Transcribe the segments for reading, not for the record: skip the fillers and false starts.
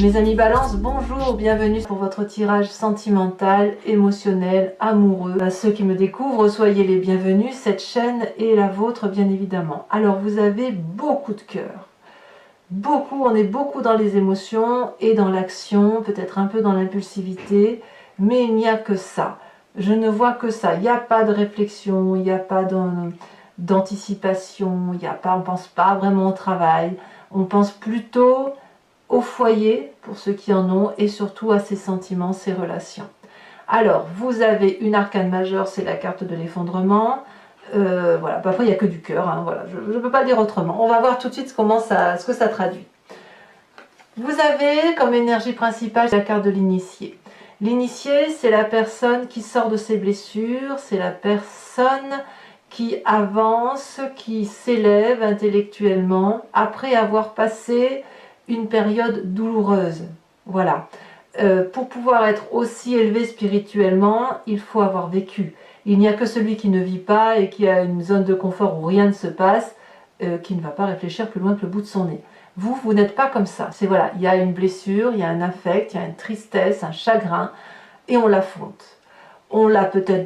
Mes amis Balance, bonjour, bienvenue pour votre tirage sentimental, émotionnel, amoureux. À ceux qui me découvrent, soyez les bienvenus, cette chaîne est la vôtre bien évidemment. Alors vous avez beaucoup de cœur, on est beaucoup dans les émotions et dans l'action, peut-être un peu dans l'impulsivité, mais il n'y a que ça. Je ne vois que ça, il n'y a pas de réflexion, il n'y a pas d'anticipation, on ne pense pas vraiment au travail, on pense plutôt au foyer, pour ceux qui en ont, et surtout à ses sentiments, ses relations. Alors, vous avez une arcane majeure, c'est la carte de l'effondrement. Voilà, parfois il n'y a que du cœur, hein, voilà, je ne peux pas dire autrement. On va voir tout de suite ce que ça traduit. Vous avez comme énergie principale la carte de l'initié. L'initié, c'est la personne qui sort de ses blessures, c'est la personne qui avance, qui s'élève intellectuellement après avoir passé une période douloureuse. Voilà. Pour pouvoir être aussi élevé spirituellement, il faut avoir vécu. Il n'y a que celui qui ne vit pas et qui a une zone de confort où rien ne se passe, qui ne va pas réfléchir plus loin que le bout de son nez. Vous n'êtes pas comme ça. C'est voilà, il y a une blessure, il y a un affect, il y a une tristesse, un chagrin, et on l'affronte. On est peut-être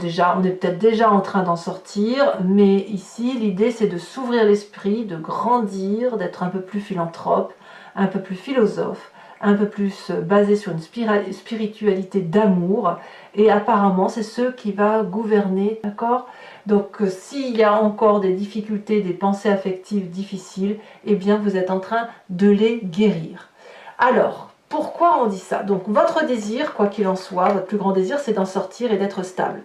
déjà en train d'en sortir, mais ici l'idée c'est de s'ouvrir l'esprit, de grandir, d'être un peu plus philanthrope, un peu plus philosophe, un peu plus basé sur une spiritualité d'amour, et apparemment c'est ce qui va gouverner, d'accord? Donc s'il y a encore des difficultés, des pensées affectives difficiles, eh bien vous êtes en train de les guérir. Alors, pourquoi on dit ça? Donc votre désir, quoi qu'il en soit, votre plus grand désir, c'est d'en sortir et d'être stable.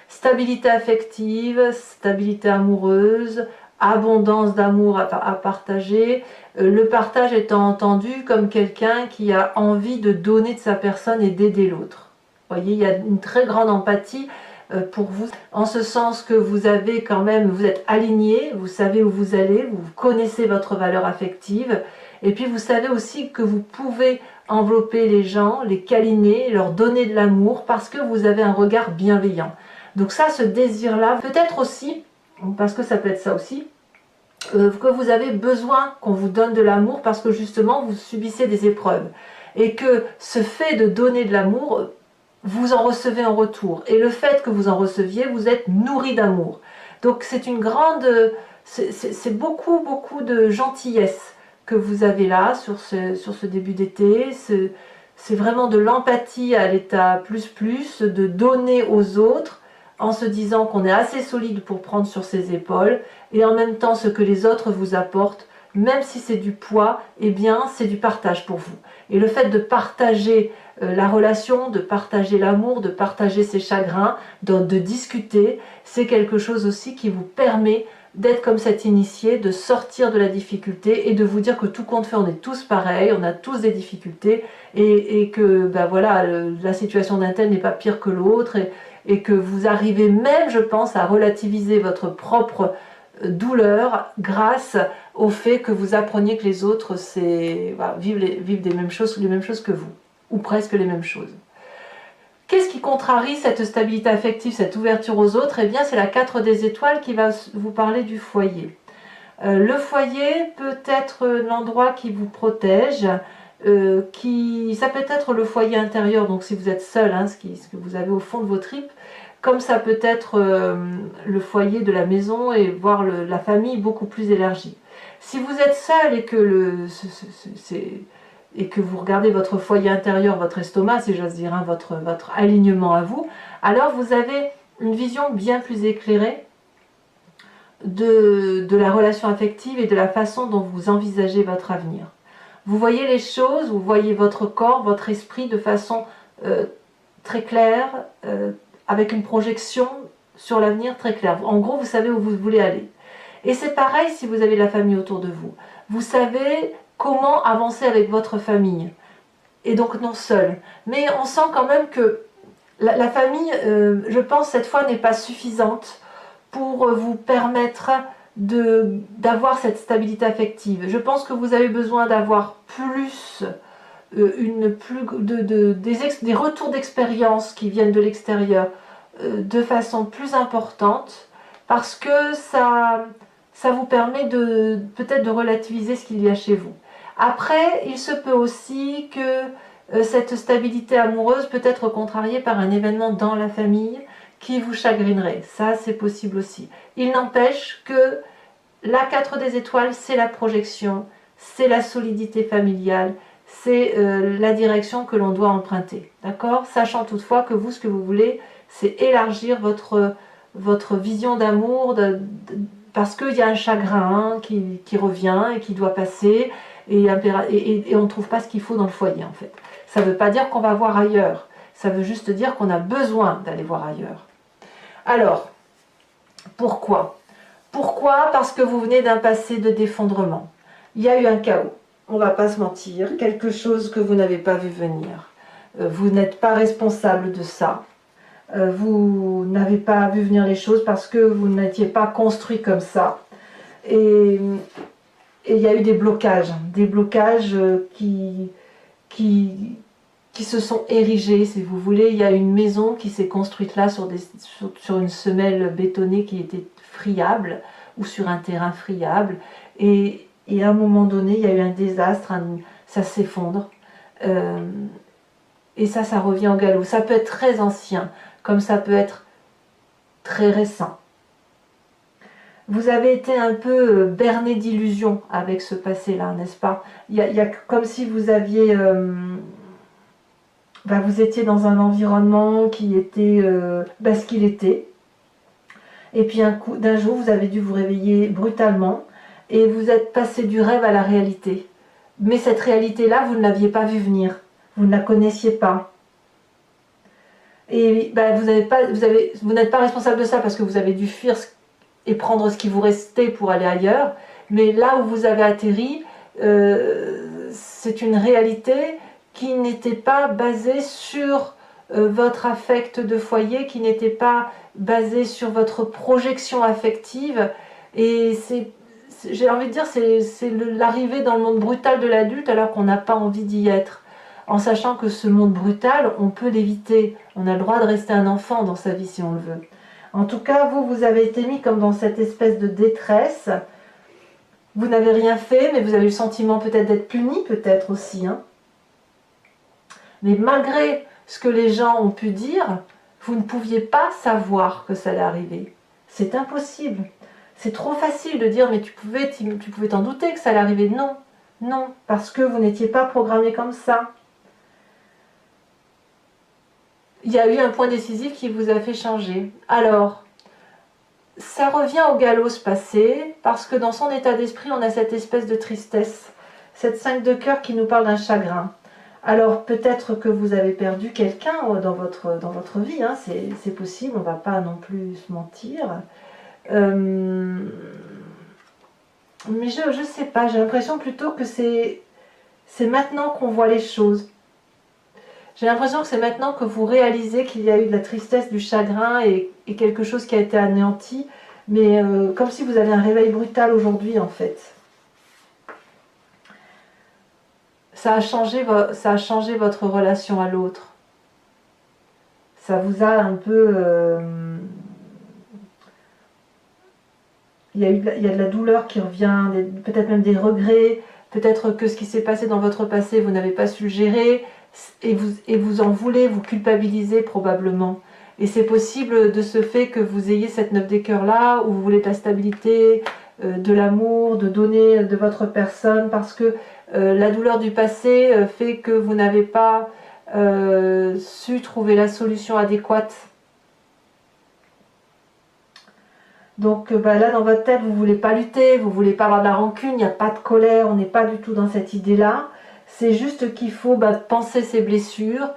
Stabilité affective, stabilité amoureuse, abondance d'amour à partager, le partage étant entendu comme quelqu'un qui a envie de donner de sa personne et d'aider l'autre. Vous voyez, il y a une très grande empathie pour vous, en ce sens que vous avez quand même, vous êtes aligné, vous savez où vous allez, vous connaissez votre valeur affective, et puis vous savez aussi que vous pouvez envelopper les gens, les câliner, leur donner de l'amour parce que vous avez un regard bienveillant. Donc ça, ce désir-là, peut-être aussi, parce que ça peut être ça aussi, que vous avez besoin qu'on vous donne de l'amour parce que justement vous subissez des épreuves. Et que ce fait de donner de l'amour, vous en recevez en retour. Et le fait que vous en receviez, vous êtes nourri d'amour. Donc c'est une grande... c'est beaucoup de gentillesse que vous avez là sur ce début d'été. C'est vraiment de l'empathie à l'état plus, de donner aux autres en se disant qu'on est assez solide pour prendre sur ses épaules, et en même temps ce que les autres vous apportent, même si c'est du poids, eh bien c'est du partage pour vous. Et le fait de partager la relation, de partager l'amour, de partager ses chagrins, de discuter, c'est quelque chose aussi qui vous permet d'être comme cet initié, de sortir de la difficulté et de vous dire que tout compte fait, on est tous pareils, on a tous des difficultés, et que ben voilà, la situation d'un tel n'est pas pire que l'autre, et que vous arrivez même, je pense, à relativiser votre propre douleur grâce au fait que vous appreniez que les autres voilà, vivent les mêmes choses que vous, ou presque les mêmes choses. Qu'est-ce qui contrarie cette stabilité affective, cette ouverture aux autres? Eh bien, c'est la 4 des étoiles qui va vous parler du foyer. Le foyer peut être l'endroit qui vous protège, ça peut être le foyer intérieur, donc si vous êtes seul, hein, ce que vous avez au fond de vos tripes, comme ça peut être le foyer de la maison et voir la famille beaucoup plus élargie. Si vous êtes seul et que vous regardez votre foyer intérieur, votre estomac, si j'ose dire, hein, votre alignement à vous, alors vous avez une vision bien plus éclairée de la relation affective et de la façon dont vous envisagez votre avenir. Vous voyez les choses, vous voyez votre corps, votre esprit de façon très claire, avec une projection sur l'avenir très claire. En gros, vous savez où vous voulez aller. Et c'est pareil si vous avez la famille autour de vous. Vous savez comment avancer avec votre famille. Et donc non seul. Mais on sent quand même que la famille, je pense, cette fois n'est pas suffisante pour vous permettre d'avoir cette stabilité affective. Je pense que vous avez besoin d'avoir plus, des retours d'expérience qui viennent de l'extérieur de façon plus importante, parce que ça vous permet peut-être de relativiser ce qu'il y a chez vous. Après, il se peut aussi que cette stabilité amoureuse peut être contrariée par un événement dans la famille qui vous chagrinerait. Ça, c'est possible aussi. Il n'empêche que la 4 des étoiles, c'est la projection, c'est la solidité familiale, c'est la direction que l'on doit emprunter. D'accord? Sachant toutefois que vous, ce que vous voulez, c'est élargir votre vision d'amour, parce qu'il y a un chagrin qui revient et qui doit passer, et on ne trouve pas ce qu'il faut dans le foyer en fait. Ça ne veut pas dire qu'on va voir ailleurs, ça veut juste dire qu'on a besoin d'aller voir ailleurs. Alors, pourquoi? Pourquoi? Parce que vous venez d'un passé de d'effondrement. Il y a eu un chaos, on ne va pas se mentir, quelque chose que vous n'avez pas vu venir. Vous n'êtes pas responsable de ça. Vous n'avez pas vu venir les choses parce que vous n'étiez pas construit comme ça. Et il y a eu des blocages qui se sont érigés, si vous voulez. Il y a une maison qui s'est construite là sur une semelle bétonnée qui était friable, ou sur un terrain friable. Et à un moment donné, il y a eu un désastre, ça s'effondre. Et ça revient au galop. Ça peut être très ancien, comme ça peut être très récent. Vous avez été un peu berné d'illusions avec ce passé-là, n'est-ce pas? Il y a comme si vous aviez... vous étiez dans un environnement qui était ce qu'il était. Et puis d'un jour, vous avez dû vous réveiller brutalement et vous êtes passé du rêve à la réalité. Mais cette réalité-là, vous ne l'aviez pas vue venir. Vous ne la connaissiez pas. Et vous n'êtes pas responsable de ça parce que vous avez dû fuir et prendre ce qui vous restait pour aller ailleurs. Mais là où vous avez atterri, c'est une réalité qui n'était pas basée sur votre affect de foyer, qui n'était pas basée sur votre projection affective. Et j'ai envie de dire, c'est l'arrivée dans le monde brutal de l'adulte alors qu'on n'a pas envie d'y être. En sachant que ce monde brutal, on peut l'éviter. On a le droit de rester un enfant dans sa vie si on le veut. En tout cas, vous avez été mis comme dans cette espèce de détresse. Vous n'avez rien fait, mais vous avez eu le sentiment peut-être d'être puni, peut-être aussi. Hein. Mais malgré ce que les gens ont pu dire, vous ne pouviez pas savoir que ça allait arriver. C'est impossible. C'est trop facile de dire, mais tu pouvais t'en douter que ça allait arriver. Non, non, parce que vous n'étiez pas programmé comme ça. Il y a eu un point décisif qui vous a fait changer. Alors, ça revient au galop ce passé, parce que dans son état d'esprit, on a cette espèce de tristesse, cette 5 de cœur qui nous parle d'un chagrin. Alors, peut-être que vous avez perdu quelqu'un dans votre vie, hein, c'est possible, on ne va pas non plus se mentir. Mais je ne sais pas, j'ai l'impression plutôt que c'est maintenant qu'on voit les choses. J'ai l'impression que c'est maintenant que vous réalisez qu'il y a eu de la tristesse, du chagrin et quelque chose qui a été anéanti, mais comme si vous avez un réveil brutal aujourd'hui en fait. Ça a changé votre relation à l'autre. Ça vous a un peu... il y a de la douleur qui revient, peut-être même des regrets, peut-être que ce qui s'est passé dans votre passé, vous n'avez pas su le gérer, et vous en voulez, vous culpabilisez probablement. Et c'est possible de ce fait que vous ayez cette 9 des cœurs là, où vous voulez de la stabilité, de l'amour, de donner de votre personne, parce que la douleur du passé fait que vous n'avez pas su trouver la solution adéquate. Donc là dans votre tête, vous ne voulez pas lutter, vous ne voulez pas avoir de la rancune, il n'y a pas de colère, on n'est pas du tout dans cette idée-là. C'est juste qu'il faut penser ses blessures,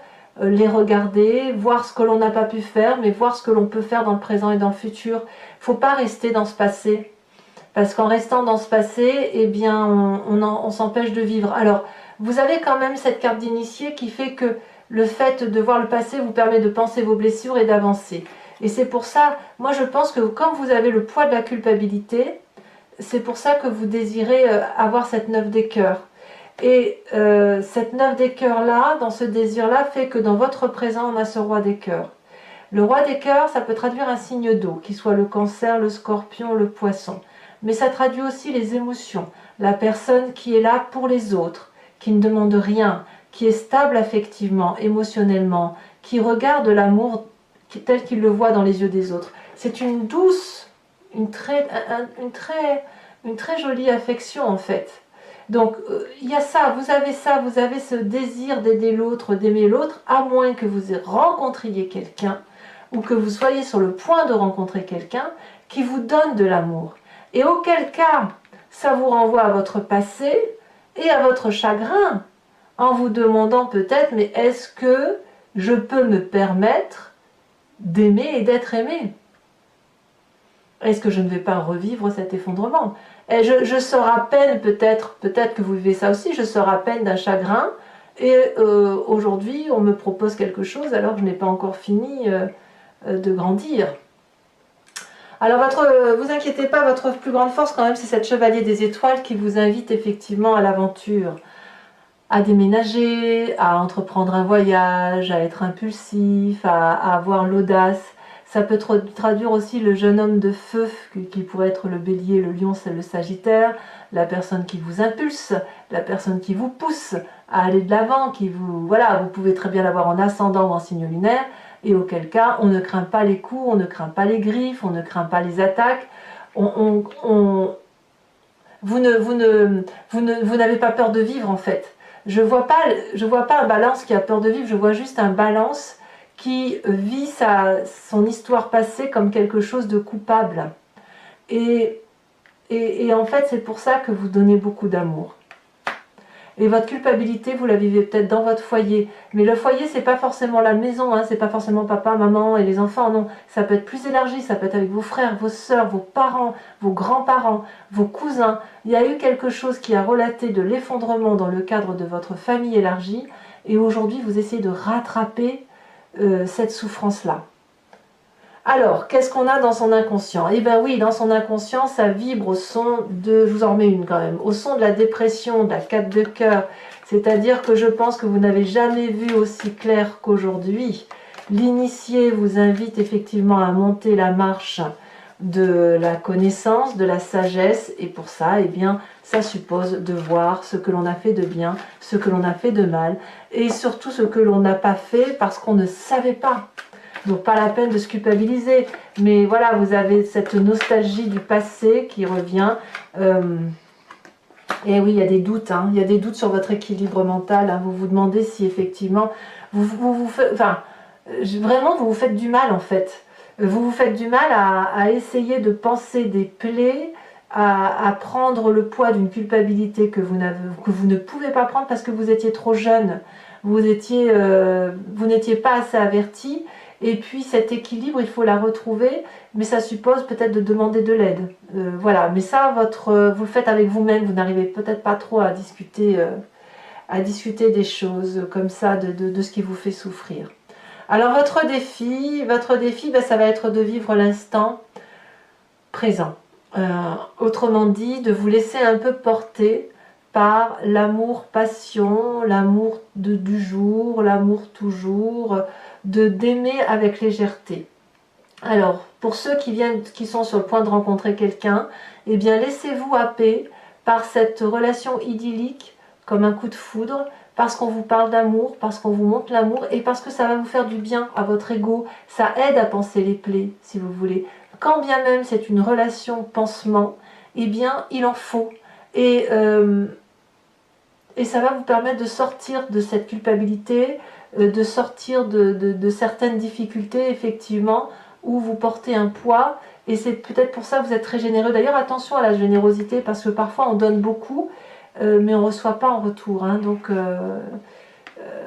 les regarder, voir ce que l'on n'a pas pu faire, mais voir ce que l'on peut faire dans le présent et dans le futur. Il ne faut pas rester dans ce passé. Parce qu'en restant dans ce passé, eh bien, on s'empêche de vivre. Alors, vous avez quand même cette carte d'initié qui fait que le fait de voir le passé vous permet de penser vos blessures et d'avancer. Et c'est pour ça, moi je pense que comme vous avez le poids de la culpabilité, c'est pour ça que vous désirez avoir cette 9 des cœurs. Et cette 9 des cœurs là, dans ce désir là, fait que dans votre présent, on a ce roi des cœurs. Le roi des cœurs, ça peut traduire un signe d'eau, qu'il soit le cancer, le scorpion, le poisson. Mais ça traduit aussi les émotions. la personne qui est là pour les autres, qui ne demande rien, qui est stable affectivement, émotionnellement, qui regarde l'amour tel qu'il le voit dans les yeux des autres. C'est une douce, une très jolie affection en fait. Donc il y a ça, vous avez ce désir d'aider l'autre, d'aimer l'autre, à moins que vous rencontriez quelqu'un, ou que vous soyez sur le point de rencontrer quelqu'un qui vous donne de l'amour. Et auquel cas, ça vous renvoie à votre passé et à votre chagrin, en vous demandant peut-être, mais est-ce que je peux me permettre d'aimer et d'être aimé? Est-ce que je ne vais pas revivre cet effondrement? Et je sors à peine, peut-être que vous vivez ça aussi, je sors à peine d'un chagrin, et aujourd'hui on me propose quelque chose alors que je n'ai pas encore fini de grandir. Alors vous inquiétez pas, votre plus grande force quand même, c'est cette chevalier des étoiles qui vous invite effectivement à l'aventure, à déménager, à entreprendre un voyage, à être impulsif, à avoir l'audace. Ça peut traduire aussi le jeune homme de feu qui pourrait être le bélier, le lion, c'est le sagittaire, la personne qui vous impulse, la personne qui vous pousse à aller de l'avant, voilà, vous pouvez très bien l'avoir en ascendant ou en signe lunaire, et auquel cas on ne craint pas les coups, on ne craint pas les griffes, on ne craint pas les attaques, vous n'avez pas peur de vivre en fait. Je vois pas un balance qui a peur de vivre, je vois juste un balance qui vit son histoire passée comme quelque chose de coupable. Et en fait, c'est pour ça que vous donnez beaucoup d'amour. Et votre culpabilité, vous la vivez peut-être dans votre foyer. Mais le foyer, c'est pas forcément la maison, hein, c'est pas forcément papa, maman et les enfants, non. Ça peut être plus élargi, ça peut être avec vos frères, vos sœurs, vos parents, vos grands-parents, vos cousins. Il y a eu quelque chose qui a relaté de l'effondrement dans le cadre de votre famille élargie. Et aujourd'hui, vous essayez de rattraper cette souffrance-là. Alors, qu'est-ce qu'on a dans son inconscient? Eh bien oui, dans son inconscient, ça vibre au son de, je vous en remets une quand même, au son de la dépression, de la 4 de cœur. C'est-à-dire que je pense que vous n'avez jamais vu aussi clair qu'aujourd'hui. L'initié vous invite effectivement à monter la marche de la connaissance, de la sagesse, et pour ça, eh bien, ça suppose de voir ce que l'on a fait de bien, ce que l'on a fait de mal, et surtout ce que l'on n'a pas fait parce qu'on ne savait pas. Donc pas la peine de se culpabiliser, mais voilà, vous avez cette nostalgie du passé qui revient. Et oui, il y a des doutes, hein, il y a des doutes sur votre équilibre mental. Hein, vous vous demandez si effectivement, vraiment vous vous faites du mal en fait. Vous vous faites du mal à essayer de penser des plaies, à prendre le poids d'une culpabilité que vous ne pouvez pas prendre parce que vous étiez trop jeune, vous n'étiez pas assez averti. Et puis cet équilibre, il faut la retrouver, mais ça suppose peut-être de demander de l'aide. Voilà, mais ça, vous le faites avec vous-même, vous n'arrivez peut-être pas trop à discuter des choses comme ça, de ce qui vous fait souffrir. Alors votre défi, ça va être de vivre l'instant présent. Autrement dit, de vous laisser un peu porter par l'amour-passion, l'amour du jour, l'amour toujours, d'aimer avec légèreté. Alors, pour ceux qui sont sur le point de rencontrer quelqu'un, eh bien laissez-vous happer par cette relation idyllique comme un coup de foudre, parce qu'on vous parle d'amour, parce qu'on vous montre l'amour, et parce que ça va vous faire du bien à votre ego, ça aide à panser les plaies, si vous voulez. Quand bien même c'est une relation pansement, eh bien il en faut. Et ça va vous permettre de sortir de cette culpabilité, de sortir de certaines difficultés, effectivement, où vous portez un poids, et c'est peut-être pour ça que vous êtes très généreux. D'ailleurs, attention à la générosité, parce que parfois on donne beaucoup, mais on ne reçoit pas en retour. Hein, donc,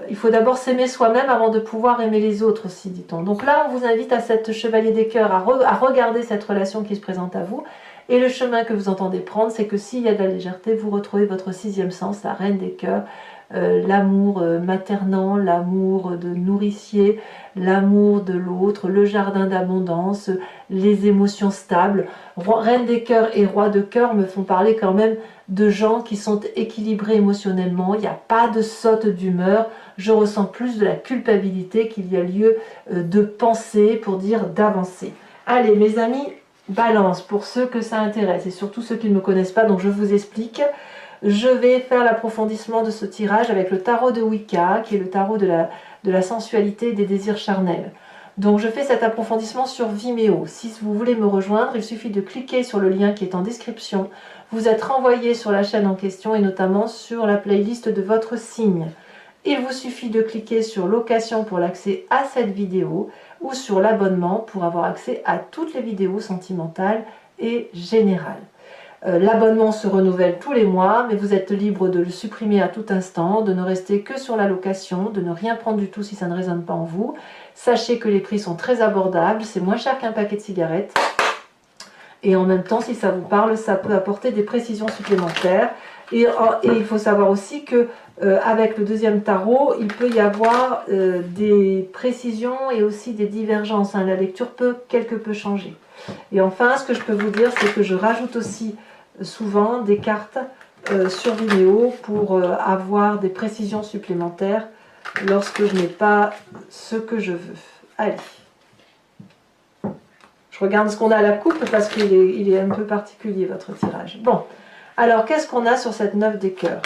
il faut d'abord s'aimer soi-même avant de pouvoir aimer les autres aussi, dit-on. Donc là, on vous invite à cette chevalier des cœurs, à regarder cette relation qui se présente à vous. Et le chemin que vous entendez prendre, c'est que s'il y a de la légèreté, vous retrouvez votre sixième sens, la reine des cœurs, l'amour maternant, l'amour de nourricier, l'amour de l'autre, le jardin d'abondance, les émotions stables. Reine des cœurs et roi de cœur me font parler quand même de gens qui sont équilibrés émotionnellement. Il n'y a pas de saute d'humeur. Je ressens plus de la culpabilité qu'il y a lieu de penser pour dire d'avancer. Allez mes amis, Balance, pour ceux que ça intéresse et surtout ceux qui ne me connaissent pas, donc je vous explique. Je vais faire l'approfondissement de ce tirage avec le tarot de Wicca, qui est le tarot de la sensualité et des désirs charnels. Donc je fais cet approfondissement sur Vimeo. Si vous voulez me rejoindre, il suffit de cliquer sur le lien qui est en description. Vous êtes renvoyé sur la chaîne en question et notamment sur la playlist de votre signe. Il vous suffit de cliquer sur location pour l'accès à cette vidéo ou sur l'abonnement pour avoir accès à toutes les vidéos sentimentales et générales. L'abonnement se renouvelle tous les mois, mais vous êtes libre de le supprimer à tout instant, de ne rester que sur la location, de ne rien prendre du tout si ça ne résonne pas en vous. Sachez que les prix sont très abordables, c'est moins cher qu'un paquet de cigarettes. Et en même temps, si ça vous parle, ça peut apporter des précisions supplémentaires. Et il faut savoir aussi que avec le deuxième tarot, il peut y avoir des précisions et aussi des divergences. Hein. La lecture peut quelque peu changer. Et enfin, ce que je peux vous dire, c'est que je rajoute aussi souvent des cartes sur Vimeo pour avoir des précisions supplémentaires lorsque je n'ai pas ce que je veux. Allez. Je regarde ce qu'on a à la coupe parce qu'il est un peu particulier votre tirage. Bon, alors qu'est-ce qu'on a sur cette 9 des cœurs?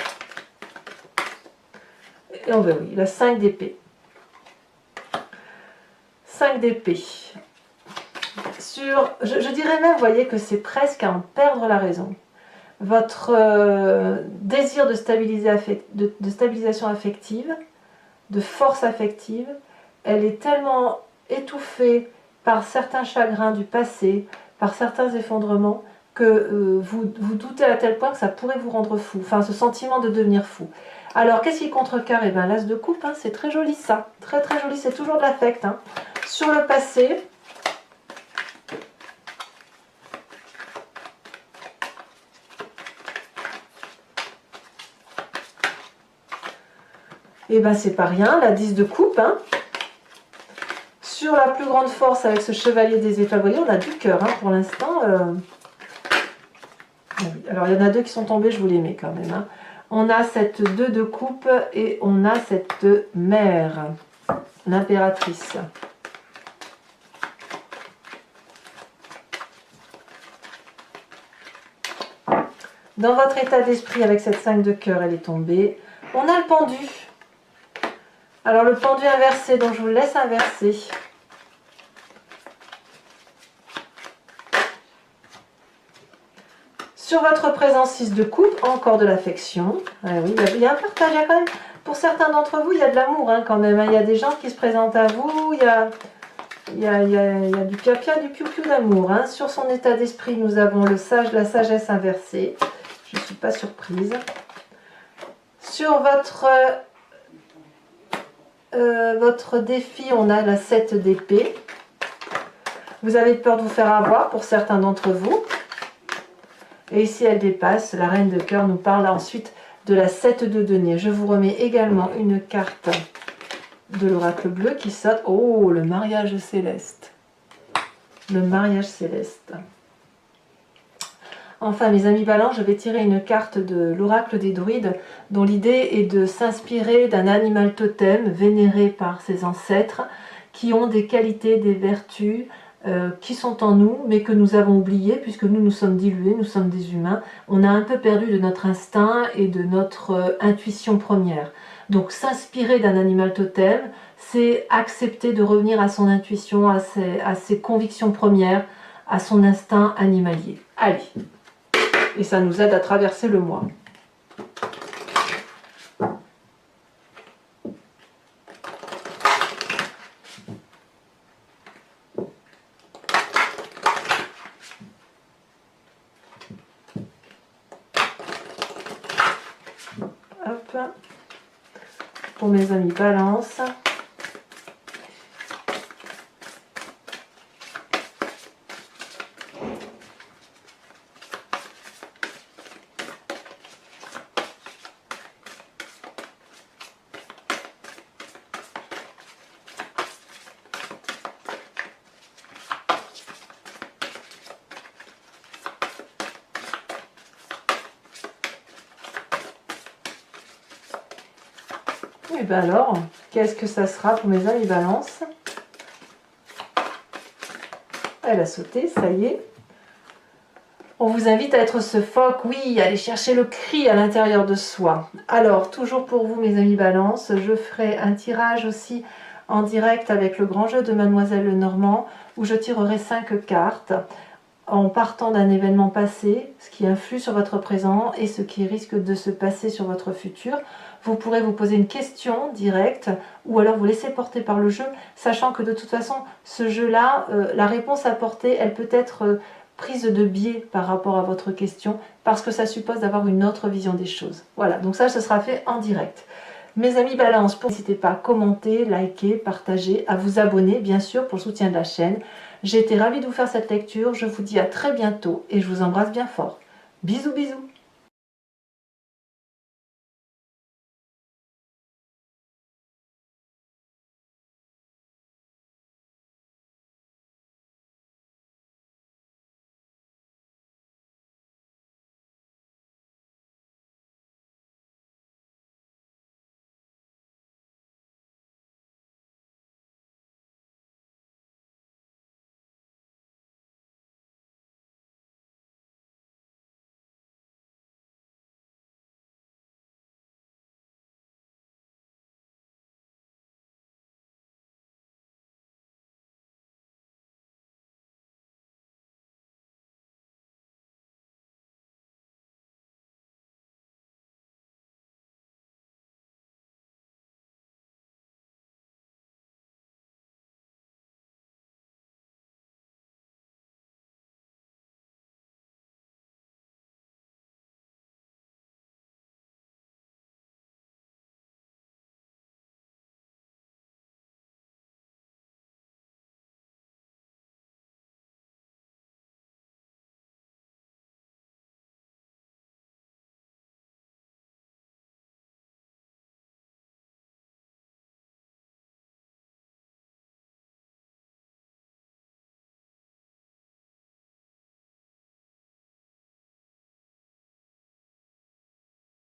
Et on va oui, la 5 d'épée. 5 d'épée. Je dirais même, vous voyez, que c'est presque à en perdre la raison. Votre désir de stabilisation affective, de force affective, elle est tellement étouffée par certains chagrins du passé, par certains effondrements, que vous doutez à tel point que ça pourrait vous rendre fou. Enfin, ce sentiment de devenir fou. Alors, qu'est-ce qui contrecarre? Eh bien, l'as de coupe, hein, c'est très joli ça. Très très joli, c'est toujours de l'affect. Hein. Sur le passé, et bien c'est pas rien, la 10 de coupe. Hein. Sur la plus grande force avec ce chevalier des étoiles, vous voyez, on a du cœur hein, pour l'instant. Alors il y en a deux qui sont tombés, je vous les mets quand même. Hein. On a cette 2 de coupe et on a cette mère, l'impératrice. Dans votre état d'esprit avec cette 5 de cœur, elle est tombée. On a le pendu. Alors le pendu inversé, donc je vous le laisse inverser. Sur votre présence 6 de coupe, encore de l'affection. Oui, il y a un partage, il y a quand même, pour certains d'entre vous, il y a de l'amour hein, quand même. Hein. Il y a des gens qui se présentent à vous, il y a du pia-pia, du piou-piou d'amour. Hein. Sur son état d'esprit, nous avons le sage, la sagesse inversée. Je ne suis pas surprise. Sur votre défi, on a la 7 d'épée. Vous avez peur de vous faire avoir pour certains d'entre vous. Et ici, elle dépasse. La reine de cœur nous parle ensuite de la 7 de denier. Je vous remets également une carte de l'oracle bleu qui saute. Oh, le mariage céleste. Le mariage céleste. Enfin, mes amis Balance, je vais tirer une carte de l'oracle des druides dont l'idée est de s'inspirer d'un animal totem vénéré par ses ancêtres qui ont des qualités, des vertus qui sont en nous mais que nous avons oubliées puisque nous sommes dilués, nous sommes des humains. On a un peu perdu de notre instinct et de notre intuition première. Donc s'inspirer d'un animal totem, c'est accepter de revenir à son intuition, à ses convictions premières, à son instinct animalier. Allez! Et ça nous aide à traverser le mois. Hop. Pour mes amis Balance. Et bien alors, qu'est-ce que ça sera pour mes amis Balance? Elle a sauté, ça y est. On vous invite à être ce phoque, oui, aller chercher le cri à l'intérieur de soi. Alors, toujours pour vous mes amis Balance, je ferai un tirage aussi en direct avec le grand jeu de Mademoiselle Lenormand, où je tirerai 5 cartes en partant d'un événement passé, ce qui influe sur votre présent et ce qui risque de se passer sur votre futur. Vous pourrez vous poser une question directe ou alors vous laisser porter par le jeu, sachant que de toute façon, ce jeu-là, la réponse apportée, elle peut être prise de biais par rapport à votre question parce que ça suppose d'avoir une autre vision des choses. Voilà, donc ça, ce sera fait en direct. Mes amis Balance, n'hésitez pas à commenter, liker, partager, à vous abonner bien sûr pour le soutien de la chaîne. J'ai été ravie de vous faire cette lecture, je vous dis à très bientôt et je vous embrasse bien fort. Bisous bisous.